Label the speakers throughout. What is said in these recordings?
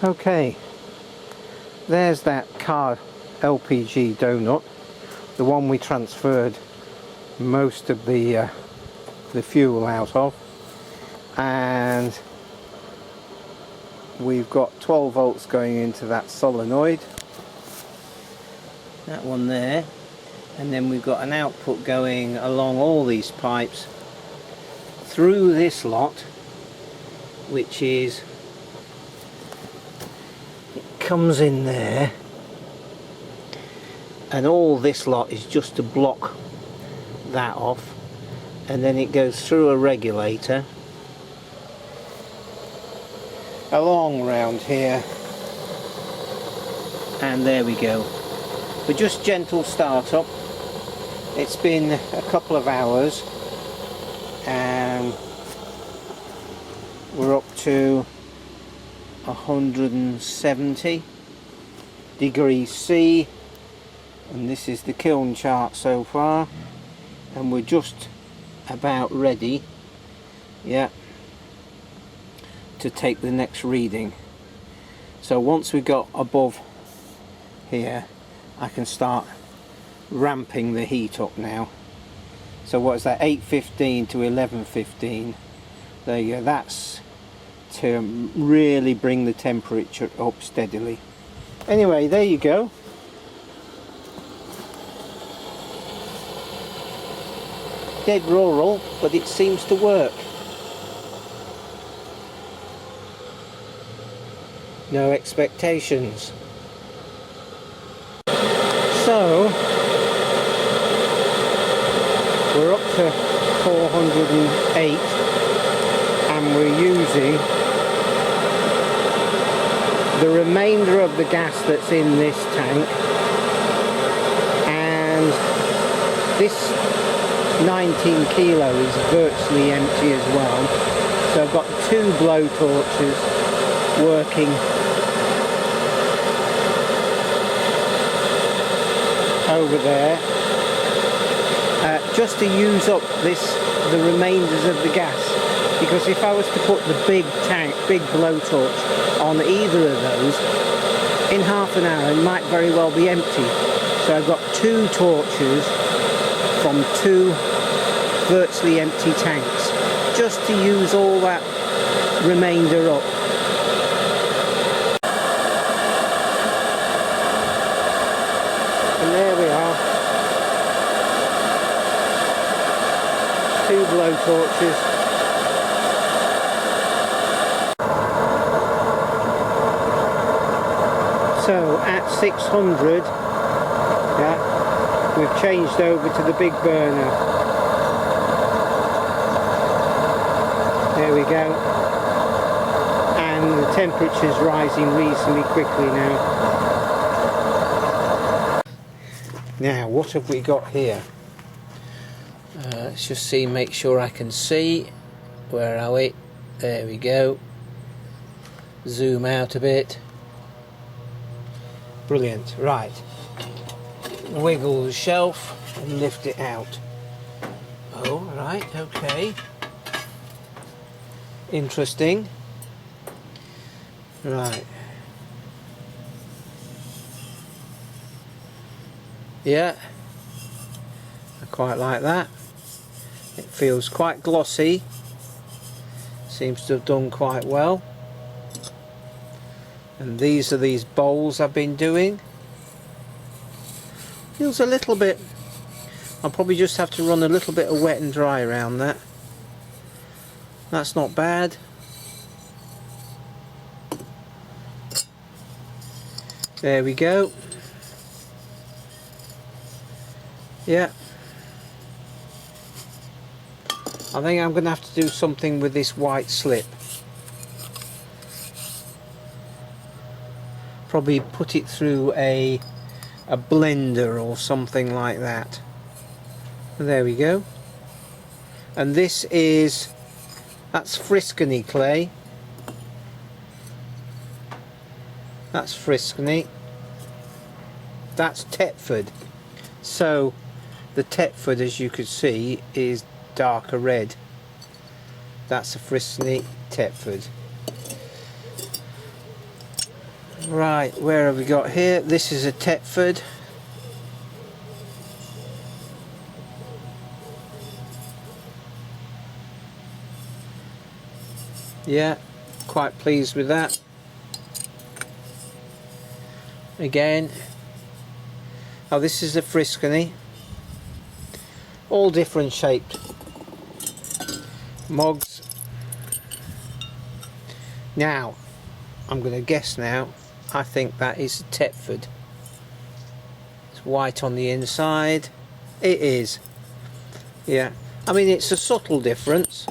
Speaker 1: Okay, there's that car LPG donut, the one we transferred most of the fuel out of, and we've got 12 volts going into that solenoid, that one there, and then we've got an output going along all these pipes through this lot, which is, it comes in there, and all this lot is just to block that off, and then it goes through a regulator along round here, and there we go. But just gentle start up. It's been a couple of hours and we're up to 170 degrees C, and this is the kiln chart so far, and we're just about ready, yeah, to take the next reading. So once we got above here, I can start ramping the heat up now. So what is that, 8:15 to 11:15? There you go. That's to really bring the temperature up steadily. Anyway, there you go. Dead rural, but it seems to work. No expectations. So we're up to 408 and we're using the remainder of the gas that's in this tank, and this 19 kilo is virtually empty as well. So I've got 2 blow torches working over there, just to use up the remainders of the gas, because if I was to put the big tank, big blowtorch on either of those, in half an hour it might very well be empty. So I've got 2 torches from 2 virtually empty tanks, just to use all that remainder up. And there we are, 2 blow torches. So at 600, yeah, we've changed over to the big burner. There we go. And the temperature's rising reasonably quickly now. Now, what have we got here? Let's just see, make sure I can see. Where are we? There we go. Zoom out a bit. Brilliant. Right. Wiggle the shelf and lift it out. Oh, right, okay. Interesting. Right. Yeah, I quite like that. It feels quite glossy. Seems to have done quite well. And these are these bowls I've been doing. Feels a little bit, I'll probably just have to run a little bit of wet and dry around that. That's not bad. There we go. Yeah. I think I'm going to have to do something with this white slip. Probably put it through a blender or something like that. There we go. And this is, that's Friscony clay. That's Friscony. That's Tetford. So the Tetford, as you could see, is darker red. That's a Friscony Tetford. Right, where have we got here? This is a Tetford. Yeah, quite pleased with that. Again, oh, this is a Friscony. All different shaped mugs. Now, I'm going to guess now. I think that is a Tetford. It's white on the inside. It is. Yeah. I mean, it's a subtle difference.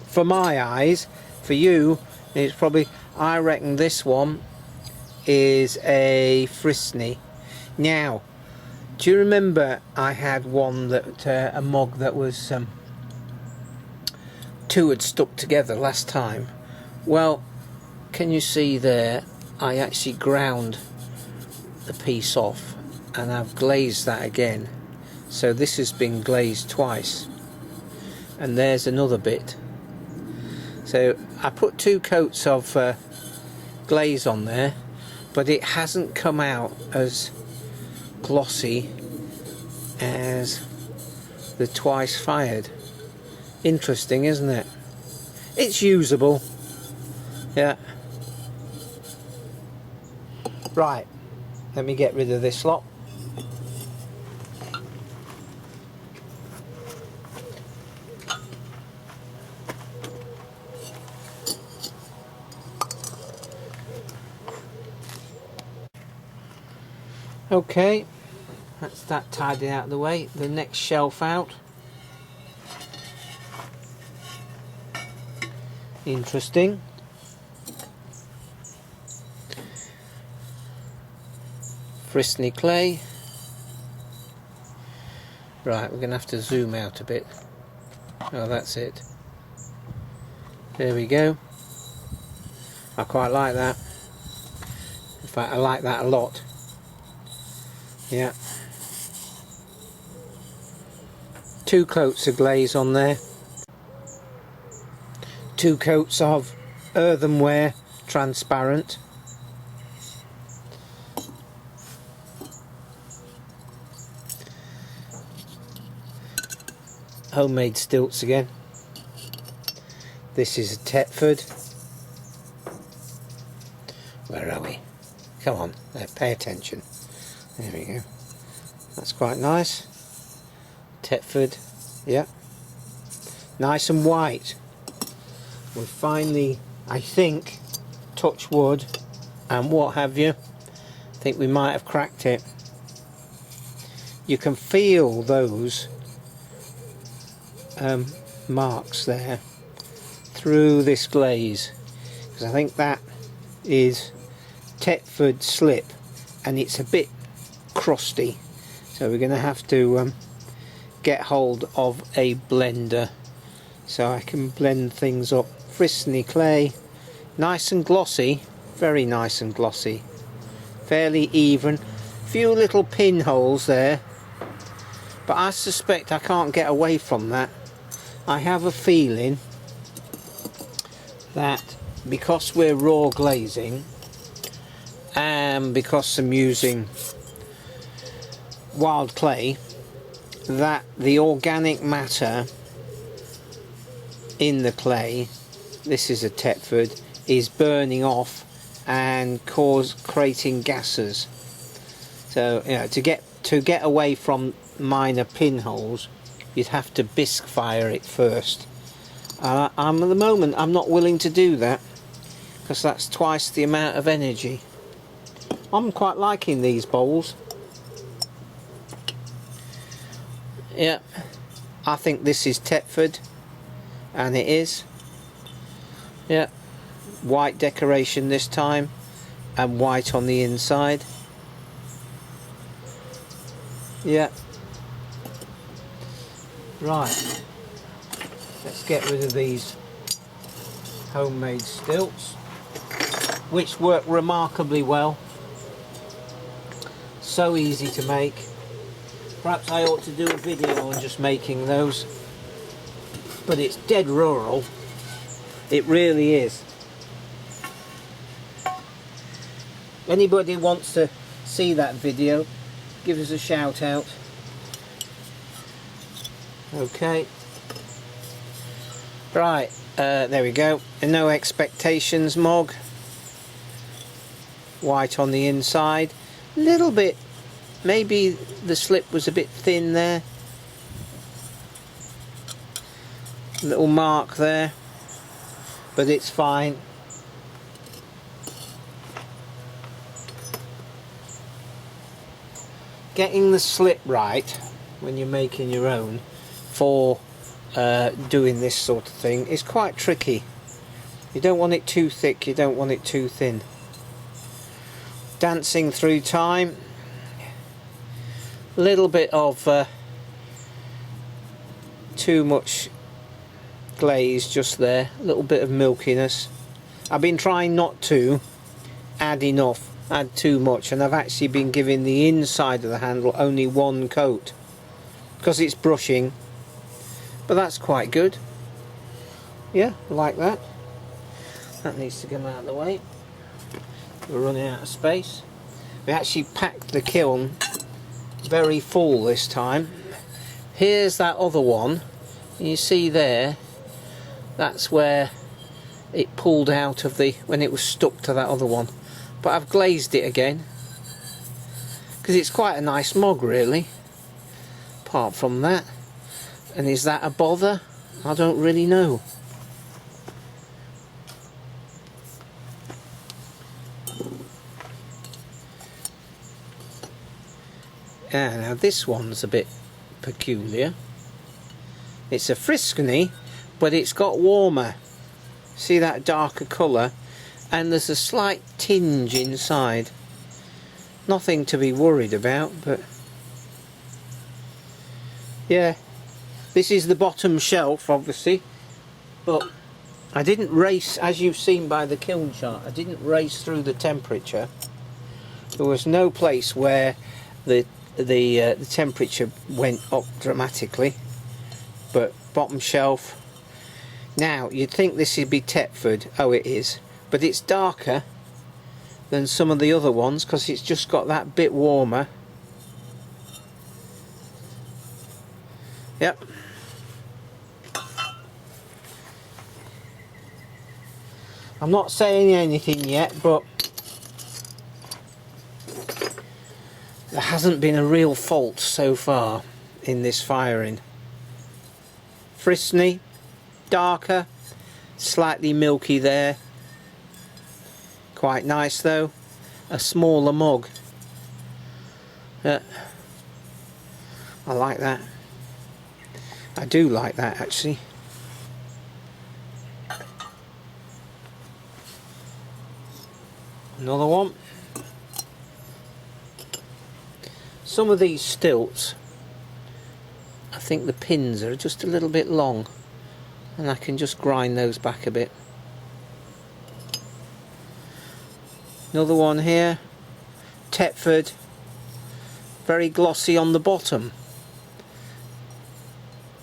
Speaker 1: For my eyes, for you, it's probably, I reckon this one is a Friscony. Now, do you remember I had one that, a mug that was, two had stuck together last time? Well, can you see there, I actually ground the piece off and I've glazed that again. So this has been glazed twice. And there's another bit. So I put 2 coats of glaze on there, but it hasn't come out as glossy as the twice fired. Interesting, isn't it? It's usable. Yeah. Right, let me get rid of this lot. Okay, that's that tidied out of the way. The next shelf out. Interesting. Friscony clay. Right, we're going to have to zoom out a bit. Oh, that's it. There we go. I quite like that. In fact, I like that a lot. Yeah. 2 coats of glaze on there. 2 coats of earthenware transparent. Homemade stilts again. This is a Tetford. Where are we? Come on, pay attention. There we go. That's quite nice. Tetford, yeah. Nice and white. We finally, I think, touch wood and what have you. I think we might have cracked it. You can feel those marks there through this glaze, because I think that is Tetford slip and it's a bit crusty, so we're going to have to get hold of a blender so I can blend things up. Friscony clay, nice and glossy, very nice and glossy, fairly even, few little pinholes there, but I suspect I can't get away from that. I have a feeling that because we're raw glazing and because I'm using wild clay, that the organic matter in the clay, this is a Tetford, is burning off and creating gases. So, you know, to get away from minor pinholes, you'd have to bisque fire it first. At the moment I'm not willing to do that, because that's twice the amount of energy. I'm quite liking these bowls. Yeah, I think this is Tetford, and it is. Yeah, white decoration this time and white on the inside. Yeah. Right, let's get rid of these homemade stilts, which work remarkably well. So easy to make. Perhaps I ought to do a video on just making those, but it's dead rural. It really is. Anybody wants to see that video, give us a shout out. Okay, right, there we go. A no expectations mug, white on the inside, little bit, maybe the slip was a bit thin there, little mark there, but it's fine. Getting the slip right when you're making your own for doing this sort of thing is quite tricky. You don't want it too thick, you don't want it too thin. Dancing through time, a little bit of too much glaze just there, a little bit of milkiness. I've been trying not to add too much, and I've actually been giving the inside of the handle only one coat because it's brushing, but that's quite good. Yeah, like that. That needs to come out of the way. We're running out of space. We actually packed the kiln very full this time. Here's that other one. You see there, that's where it pulled out of the, when it was stuck to that other one. But I've glazed it again because it's quite a nice mug really, apart from that. And is that a bother? I don't really know. Now this one's a bit peculiar. It's a Friscony, but it's got warmer. See that darker colour? And there's a slight tinge inside. Nothing to be worried about, but yeah, this is the bottom shelf obviously, but I didn't race, as you've seen by the kiln chart, I didn't race through the temperature. There was no place where the temperature went up dramatically, but bottom shelf. Now you'd think this would be Thetford. Oh, it is. But it's darker than some of the other ones because it's just got that bit warmer. Yep. I'm not saying anything yet, but there hasn't been a real fault so far in this firing. Friscony, darker, slightly milky there. Quite nice though. A smaller mug. I like that. I do like that actually. Another one. Some of these stilts, I think the pins are just a little bit long, and I can just grind those back a bit. Another one here, Thetford, very glossy on the bottom.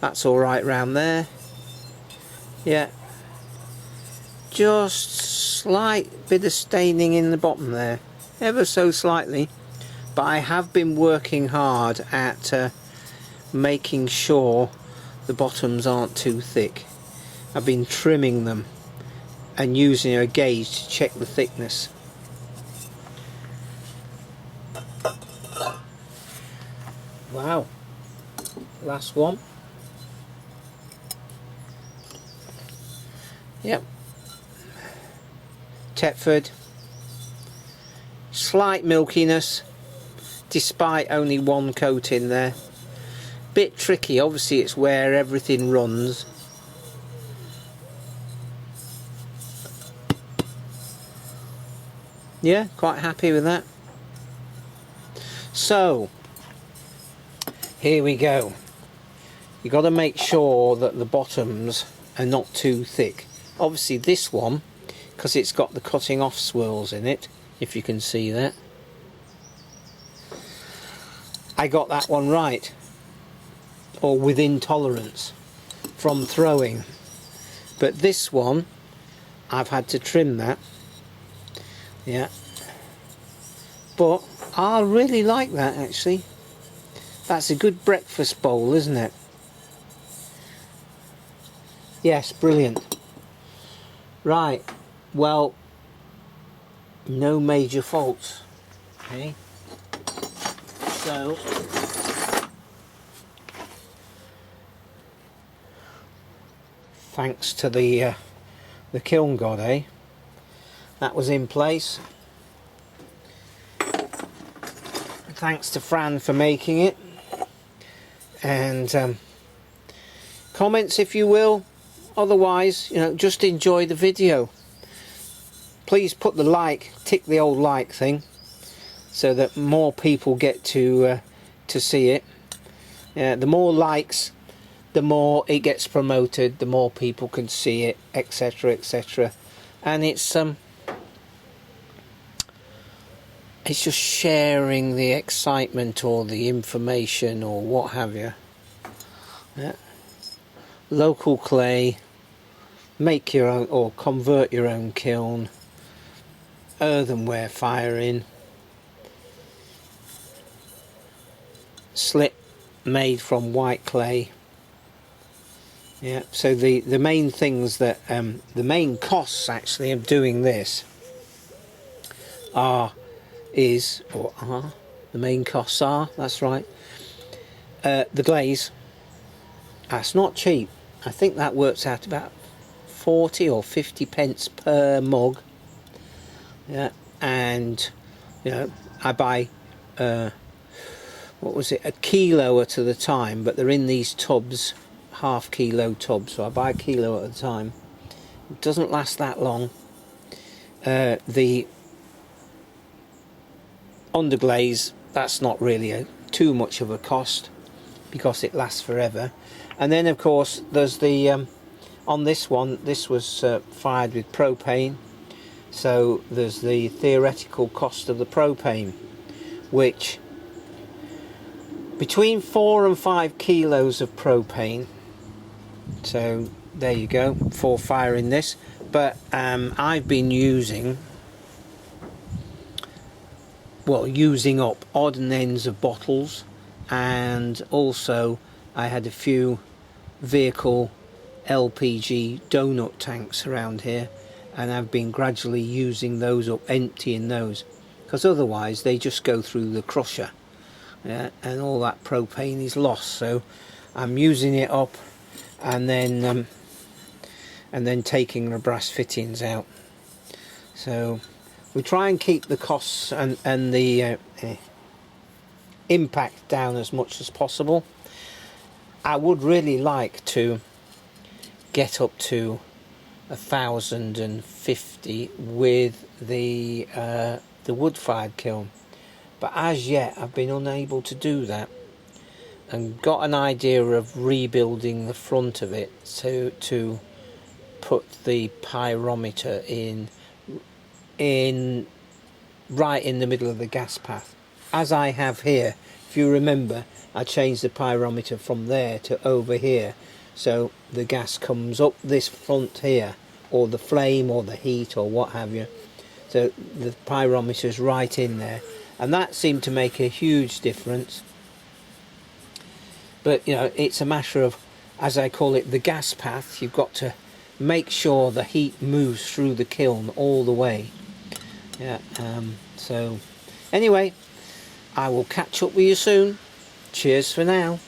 Speaker 1: That's alright round there. Yeah, just slight bit of staining in the bottom there, ever so slightly, but I have been working hard at making sure the bottoms aren't too thick. I've been trimming them and using a gauge to check the thickness. Wow, last one. Yep, Thetford, slight milkiness despite only one coat in there. Bit tricky, obviously it's where everything runs. Yeah, quite happy with that. So here we go. You got to make sure that the bottoms are not too thick. Obviously this one, because it's got the cutting off swirls in it, if you can see that, I got that one right, or within tolerance from throwing. But this one I've had to trim that. Yeah, but I really like that actually. That's a good breakfast bowl, isn't it? Yes, brilliant. Right, well, no major faults. Okay, so thanks to the kiln god, eh? That was in place. Thanks to Fran for making it. And comments if you will. Otherwise, you know, just enjoy the video. Please put the like, tick the old like thing, so that more people get to see it. The more likes, the more it gets promoted, the more people can see it, etc., etc. And it's just sharing the excitement or the information or what have you. Yeah. Local clay, make your own or convert your own kiln, earthenware firing, slit made from white clay. Yeah, so the main things that the main costs actually of doing this the main costs are, that's right, the glaze. That's not cheap. I think that works out about 40 or 50 pence per mug. Yeah, and you know, I buy what was it, a kilo at a time, but they're in these tubs, half-kilo tubs, so I buy a kilo at a time. It doesn't last that long. The underglaze, that's not really too much of a cost because it lasts forever. And then of course there's the on this one, this was fired with propane, so there's the theoretical cost of the propane, which between 4 and 5 kilos of propane. So there you go, for firing this. But I've been using up odd and ends of bottles, and also I had a few vehicle LPG donut tanks around here, and I've been gradually using those up, emptying those, because otherwise they just go through the crusher, yeah, and all that propane is lost. So I'm using it up and then taking the brass fittings out. So we try and keep the costs and the impact down as much as possible. I would really like to get up to 1,050 with the wood-fired kiln, but as yet I've been unable to do that, and got an idea of rebuilding the front of it to put the pyrometer in right in the middle of the gas path, as I have here. If you remember, I changed the pyrometer from there to over here, so the gas comes up this front here, or the flame or the heat or what have you, so the pyrometer is right in there, and that seemed to make a huge difference. But you know, it's a matter of, as I call it, the gas path. You've got to make sure the heat moves through the kiln all the way. Yeah. So anyway, I will catch up with you soon. Cheers for now.